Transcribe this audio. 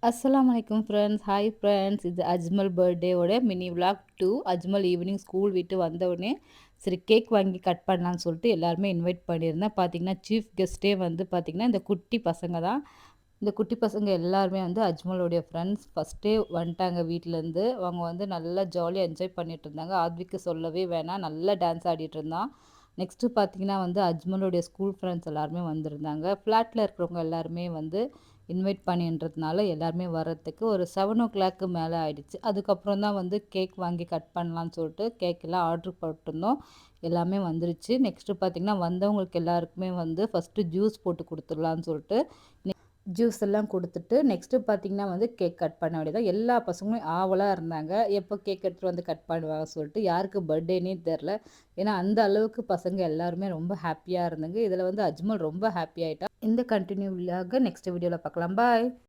அஸ்ஸலாமு அலைக்கும் friends. Hi friends. இது அஜ்மல் பர்த்டேவோட mini vlog 2. Ajmal evening school விட்டு வந்தவுடனே சரி கேக் வாங்கி கட் பண்ணலான்னு சொல்லிட்டு எல்லாருமே இன்வைட் பண்ணியிருந்தேன். பார்த்தீங்கன்னா, சீஃப் கெஸ்ட்டே வந்து பார்த்தீங்கன்னா, இந்த குட்டி பசங்க தான். இந்த குட்டி பசங்க எல்லாருமே வந்து அஜ்மலுடைய ஃப்ரெண்ட்ஸ். ஃபஸ்ட்டே வந்துட்டாங்க வீட்லேருந்து. அவங்க வந்து நல்லா ஜாலியா என்ஜாய் பண்ணிட்டு இருந்தாங்க. ஆத்விக்கு சொல்லவே வேணாம். நல்லா டான்ஸ் ஆடிட்டு இருந்தான். நெக்ஸ்ட்டு பார்த்தீங்கன்னா வந்து அஜ்மலுடைய ஸ்கூல் ஃப்ரெண்ட்ஸ் எல்லாருமே வந்திருந்தாங்க. ஃப்ளாட்ல இருக்கிறவங்க எல்லாருமே வந்து இன்வைட் பண்ணின்றதுனால எல்லாருமே வர்றதுக்கு ஒரு 7:00 மேலே ஆயிடுச்சு. அதுக்கப்புறம் தான் வந்து கேக் வாங்கி கட் பண்ணலான்னு சொல்லிட்டு கேக்கெல்லாம் ஆர்டர் போட்டிருந்தோம். எல்லாமே வந்துருச்சு. நெக்ஸ்ட்டு பார்த்தீங்கன்னா, வந்தவங்களுக்கு எல்லாருக்குமே வந்து ஃபஸ்ட்டு ஜூஸ் போட்டு குடுத்துடலான்னு சொல்லிட்டு ஜூஸ் எல்லாம் குடுத்துட்டு, நெக்ஸ்ட்டு பார்த்தீங்கன்னா வந்து கேக் கட் பண்ண வேண்டியதான். எல்லா பசங்களும் ஆவலா இருந்தாங்க. எப்போ கேக் எடுத்துட்டு வந்து கட் பண்ணுவாங்க சொல்லிட்டு. யாருக்கு பர்த்டேன்னே தெரில. ஏன்னா, அந்த அளவுக்கு பசங்க எல்லாருமே ரொம்ப ஹாப்பியா இருந்தாங்க. இதில வந்து அஜ்மல் ரொம்ப ஹாப்பி ஆயிட்டான். இந்த கன்டின்யூ விலாக நெக்ஸ்ட் வீடியோல பார்க்கலாம். பாய்.